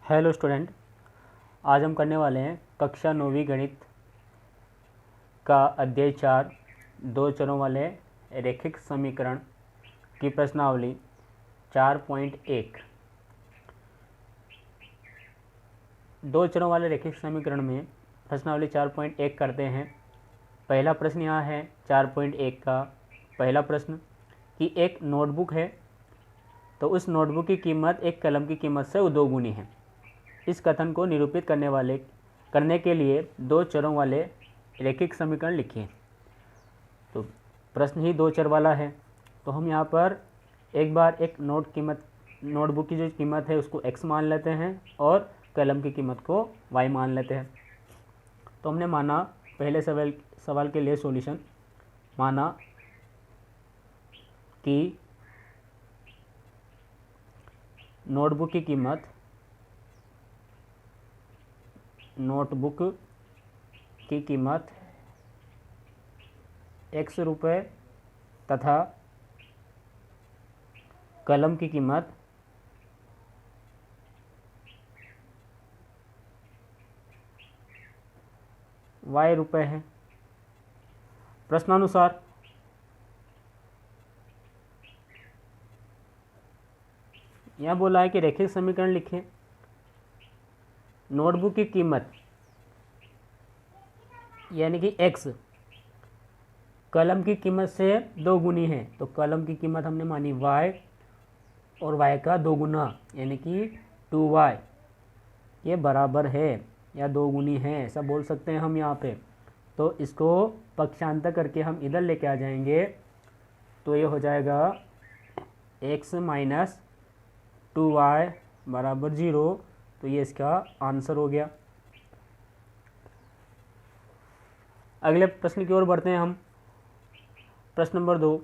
Hello student, आज हम करने वाले हैं कक्षा 9वीं गणित का अध्याय 4 दो चरों वाले रैखिक समीकरण की प्रश्नावली 4.1। दो चरों वाले रैखिक समीकरण में प्रश्नावली 4.1 करते हैं। पहला प्रश्न यहाँ है 4.1 का पहला प्रश्न कि एक नोटबुक है तो उस नोटबुक की कीमत एक कलम की कीमत से दोगुनी है। इस कथन को निरूपित करने के लिए दो चरों वाले रैखिक समीकरण लिखिए। तो प्रश्न ही दो चर वाला है, तो हम यहाँ पर एक बार एक नोटबुक की जो कीमत है उसको x मान लेते हैं और कलम की कीमत को y मान लेते हैं। तो हमने माना पहले सवाल के लिए सॉल्यूशन माना कि नोटबुक की कीमत x रुपये तथा कलम की कीमत y रुपये है। प्रश्नानुसार यह बोला है कि रैखिक समीकरण लिखें। नोटबुक की कीमत यानी कि x कलम की कीमत से दोगुनी है, तो कलम की कीमत हमने मानी y और y का दोगुना यानी कि 2y ये बराबर है या दोगुनी है, ऐसा बोल सकते हैं हम यहाँ पे। तो इसको पक्षांतर करके हम इधर लेके आ जाएंगे, तो ये हो जाएगा x माइनस 2y बराबर 0। तो ये इसका आंसर हो गया। अगले प्रश्न की ओर बढ़ते हैं हम। प्रश्न नंबर 2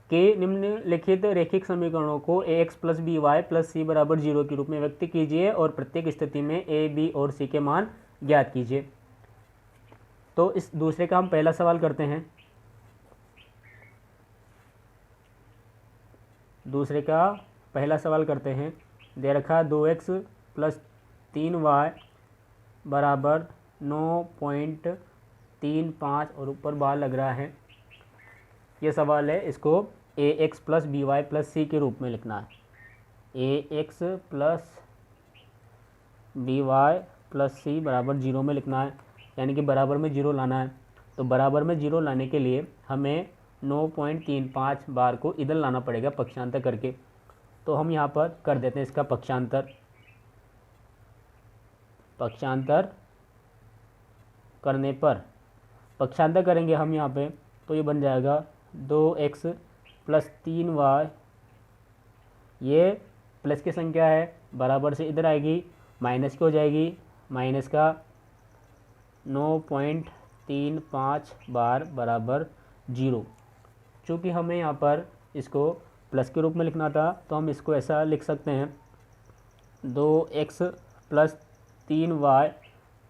के निम्नलिखित रैखिक समीकरणों को ax plus b y plus c बराबर 0 के रूप में व्यक्त कीजिए और प्रत्येक स्थिति में a, b और c के मान ज्ञात कीजिए। तो इस दूसरे का हम पहला सवाल करते हैं। दूसरे का पहला सवाल करते हैं। दे रखा 2x प्लस 3y बराबर 9.35 और ऊपर बार लग रहा है। ये सवाल है, इसको ax plus b y plus c के रूप में लिखना है। ax plus b y plus c बराबर 0 में लिखना है, यानी कि बराबर में 0 लाना है। तो बराबर में 0 लाने के लिए हमें 9.35 बार को इधर लाना पड़ेगा पक्षांतर करके। तो हम यहाँ पर कर देते हैं इसका पक्षांतर करने पर पक्षांतर करेंगे हम यहाँ पे, तो ये बन जाएगा 2x प्लस 3y, ये प्लस की संख्या है बराबर से इधर आएगी माइनस की हो जाएगी, माइनस का 9.35 बार बराबर 0। चूँकि हमें यहाँ पर इसको प्लस के रूप में लिखना था, तो हम इसको ऐसा लिख सकते हैं 2x प्लस 3y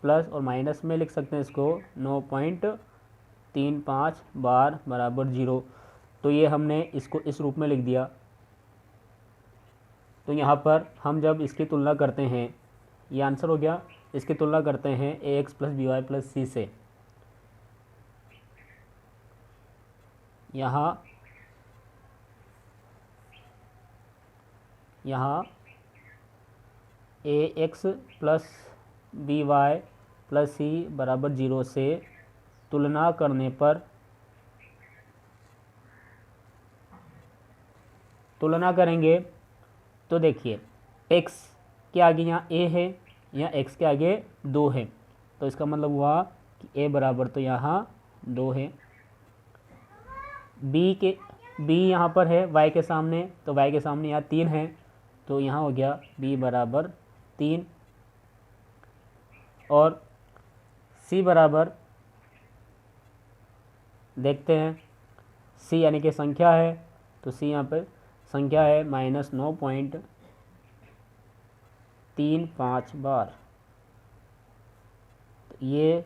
प्लस और माइनस में लिख सकते हैं इसको 9.35 बार बराबर 0। तो ये हमने इसको इस रूप में लिख दिया। तो यहाँ पर हम जब इसकी तुलना करते हैं, ये आंसर हो गया। इसकी तुलना करते हैं ax plus b y plus c से। यहाँ ax plus b y plus c बराबर 0 से तुलना करने पर तुलना करेंगे तो देखिए x के आगे यहाँ a है, यहाँ x के आगे 2 है, तो इसका मतलब हुआ कि a बराबर तो यहाँ 2 है। b यहाँ पर है y के सामने, तो y के सामने यहाँ 3 है, तो यहाँ हो गया b बराबर 3। और c बराबर देखते हैं, c यानी कि संख्या है, तो c यहाँ पर संख्या है माइनस 9.35 बार। तो ये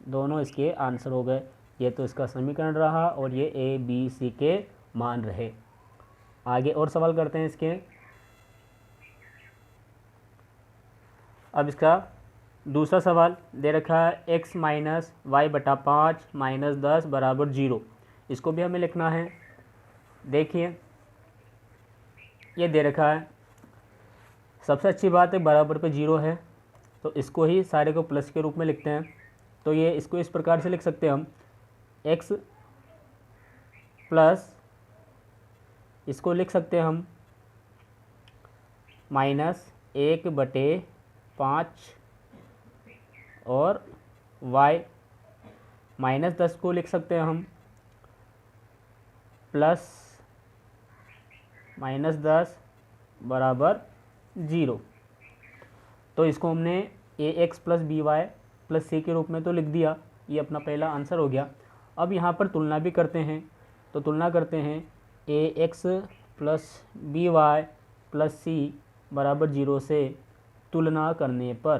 दोनों इसके आंसर हो गए। ये तो इसका समीकरण रहा और ये a, b, c के मान रहे। आगे और सवाल करते हैं इसके। अब इसका दूसरा सवाल दे रखा है x माइनस वाई बटा 5 माइनस 10 बराबर 0। इसको भी हमें लिखना है। देखिए ये दे रखा है, सबसे अच्छी बात है बराबर पे 0 है, तो इसको ही सारे को प्लस के रूप में लिखते हैं। तो ये इसको इस प्रकार से लिख सकते हैं हम, x प्लस इसको लिख सकते हैं हम -1/5 और y -10 को लिख सकते हैं हम प्लस -10 बराबर 0। तो इसको हमने ax plus b y plus c के रूप में तो लिख दिया, ये अपना पहला आंसर हो गया। अब यहाँ पर तुलना भी करते हैं, तो तुलना करते हैं ax plus b y plus c बराबर 0 से तुलना करने पर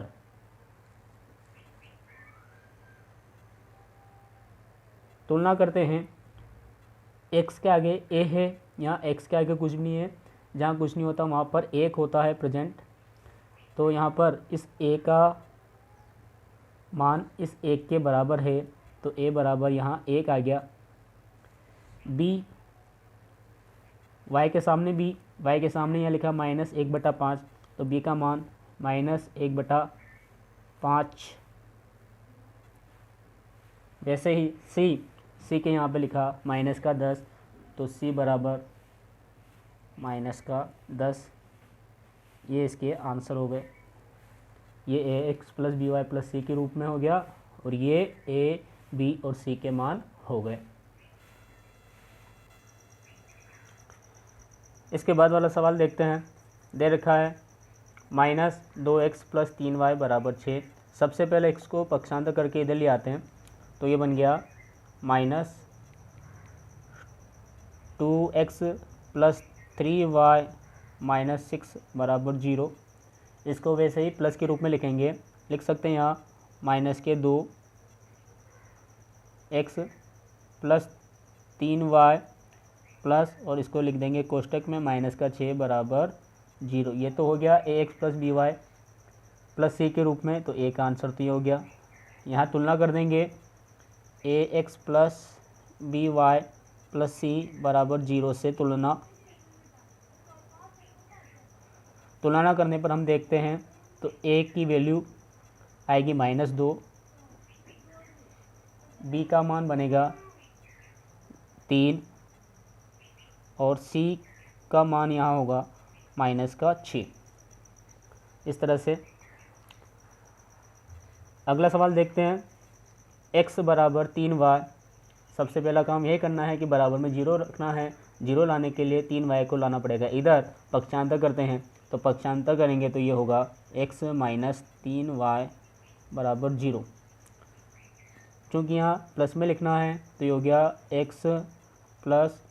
तुलना करते हैं, x के आगे a है, यहाँ x के आगे कुछ भी नहीं है, जहाँ कुछ नहीं होता वहाँ पर 1 होता है प्रेजेंट। तो यहाँ पर इस a का मान इस 1 के बराबर है, तो a बराबर यहाँ 1 आ गया। b y के सामने b, y के सामने यहाँ लिखा -1/5, तो b का मान -1/5। वैसे ही c के यहाँ पे लिखा -10, तो c बराबर -10। ये इसके आंसर हो गए। ये ax plus b y plus c के रूप में हो गया और ये a, b और c के मान हो गए। इसके बाद वाला सवाल देखते हैं। दे रखा है -2x प्लस 3y बराबर 6। सबसे पहले x को पक्षांतर करके इधर ले आते हैं, तो ये बन गया -2x प्लस 3y माइनस 6 बराबर 0। इसको वैसे ही प्लस के रूप में लिखेंगे, लिख सकते हैं यहाँ -2x प्लस 3y प्लस और इसको लिख देंगे कोष्टक में -6 बराबर 0। ये तो हो गया ax plus b y plus c के रूप में, तो a का आंसर तो ये हो गया। यहाँ तुलना कर देंगे ax plus b y plus c बराबर 0 से तुलना करने पर हम देखते हैं, तो a की वैल्यू आएगी -2, b का मान बनेगा 3 और c का मान यहाँ होगा -6। इस तरह से अगला सवाल देखते हैं। x बराबर 3y। सबसे पहला काम ये करना है कि बराबर में 0 रखना है। 0 लाने के लिए 3y को लाना पड़ेगा इधर। पक्षांतर करते हैं, तो पक्षांतर करेंगे तो ये होगा x माइनस 3y बराबर 0। चूँकि यहाँ प्लस में लिखना है, तो ये हो गया x प्लस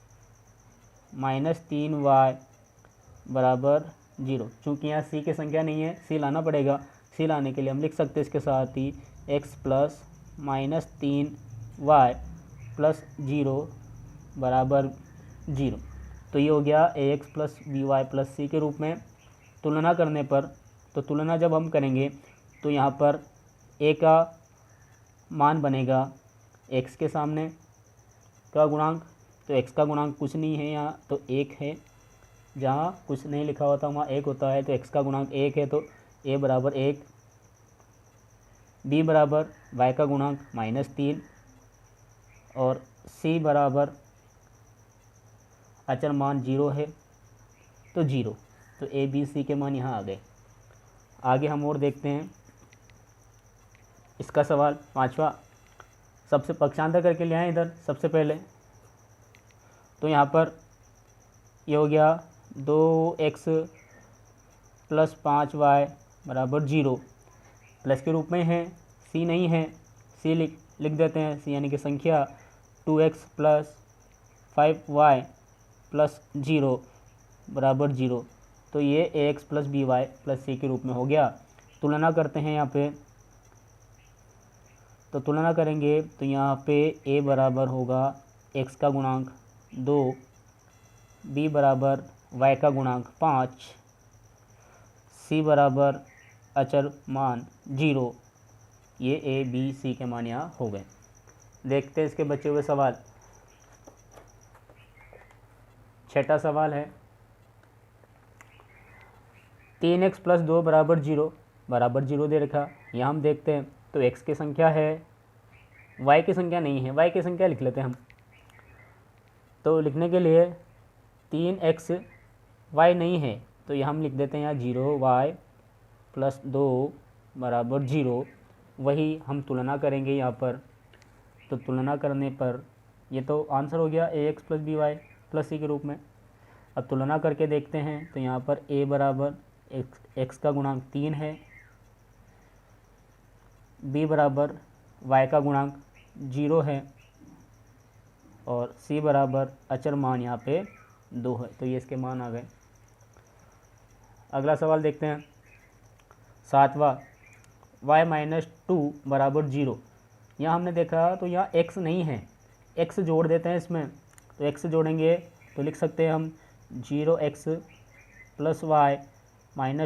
-3y बराबर 0। चूँकि यहाँ c की संख्या नहीं है, c लाना पड़ेगा। c लाने के लिए हम लिख सकते हैं इसके साथ ही x प्लस -3y प्लस 0 बराबर 0। तो ये हो गया ax plus b y plus c के रूप में। तुलना करने पर, तो तुलना जब हम करेंगे तो यहाँ पर a का मान बनेगा x के सामने का गुणांक, तो x का गुणांक कुछ नहीं है यहाँ, तो 1 है। जहाँ कुछ नहीं लिखा होता वहाँ 1 होता है, तो x का गुणांक 1 है, तो a बराबर 1। b बराबर y का गुणांक -3 और c बराबर अचर मान 0 है, तो 0। तो a b c के मान यहाँ आ गए। आगे हम और देखते हैं इसका सवाल पांचवा। सबसे पक्षांतर करके ले आए इधर सबसे पहले, तो यहाँ पर ये हो गया 2x प्लस 5y बराबर 0। प्लस के रूप में है, c नहीं है, c लिख देते हैं, c यानी कि संख्या 2x प्लस 5y प्लस 0 बराबर 0। तो ये ax plus b y plus c के रूप में हो गया। तुलना करते हैं यहाँ पे, तो तुलना करेंगे तो यहाँ पे a बराबर होगा x का गुणांक 2 बी बराबर वाई का गुणांक 5, सी बराबर अचर मान 0। ये ए बी सी के मान यहाँ हो गए। देखते हैं इसके बचे हुए सवाल। छठा सवाल है 3x + 2 बराबर 0 बराबर 0 दे रखा। यहाँ हम देखते हैं तो x की संख्या है, y की संख्या नहीं है, y की संख्या लिख लेते हैं हम। तो लिखने के लिए 3x y नहीं है तो यहाँ हम लिख देते हैं यहाँ 0y + 2 बराबर 0। वही हम तुलना करेंगे यहाँ पर, तो तुलना करने पर ये तो आंसर हो गया ax + by + c के रूप में। अब तुलना करके देखते हैं तो यहाँ पर a बराबर x का गुणांक 3 है, b बराबर y का गुणांक 0 है और c बराबर अचर मान यहाँ पे 2 है। तो ये इसके मान आ गए। अगला सवाल देखते हैं, सातवां y - 2 बराबर 0। यहाँ हमने देखा तो यहाँ x नहीं है, x जोड़ देते हैं इसमें। तो x जोड़ेंगे तो लिख सकते हैं हम 0x + y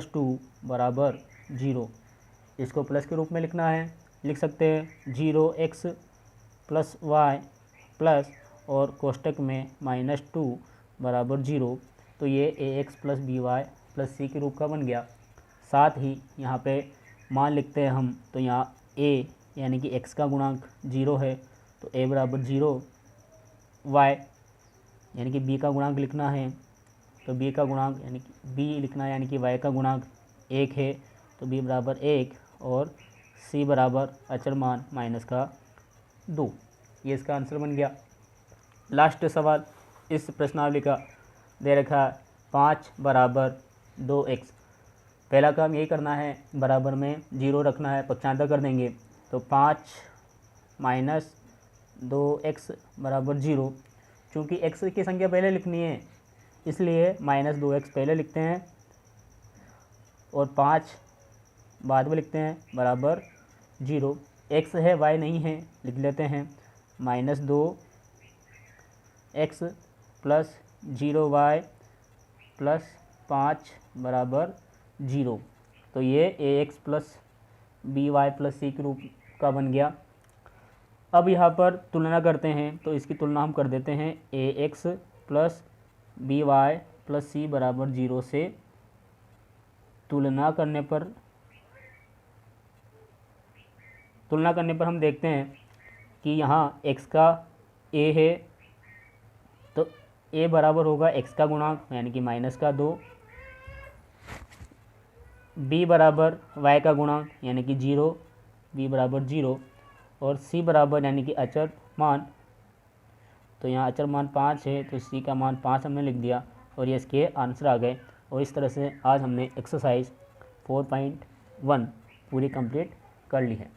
- 2 बराबर 0। इसको प्लस के रूप में लिखना है, लिख सकते हैं 0x + y प्लस और कोष्टक में -2 बराबर 0। तो ये ax + by + c के रूप का बन गया। साथ ही यहाँ पे मान लिखते हैं हम, तो यहाँ a यानी कि x का गुणांक 0 है तो a बराबर 0, y यानी कि b का गुणांक लिखना है तो b का गुणांक यानी कि b लिखना है, यानी कि y का गुणांक 1 है तो b बराबर 1 और c बराबर अचर मान -2। ये इसका आंसर बन गया। लास्ट सवाल इस प्रश्नावली का दे रखा 5 बराबर 2x। पहला काम यही करना है, बराबर में 0 रखना है, पक्षांतर कर देंगे तो 5 - 2x बराबर 0। चूँकि x की संख्या पहले लिखनी है इसलिए -2x पहले लिखते हैं और 5 बाद में लिखते हैं बराबर 0। x है y नहीं है, लिख लेते हैं -2x + 0y + 5 बराबर 0। तो ये ax + by + c के रूप का बन गया। अब यहाँ पर तुलना करते हैं तो इसकी तुलना हम कर देते हैं ax + by + c बराबर 0 से। तुलना करने पर हम देखते हैं कि यहाँ x का a है तो a बराबर होगा x का गुणांक यानी कि -2, b बराबर y का गुणांक यानी कि 0, b बराबर 0 और c बराबर यानी कि अचर मान, तो यहाँ अचर मान 5 है तो c का मान 5 हमने लिख दिया और ये इसके आंसर आ गए। और इस तरह से आज हमने एक्सरसाइज 4.1 पूरी कंप्लीट कर ली है।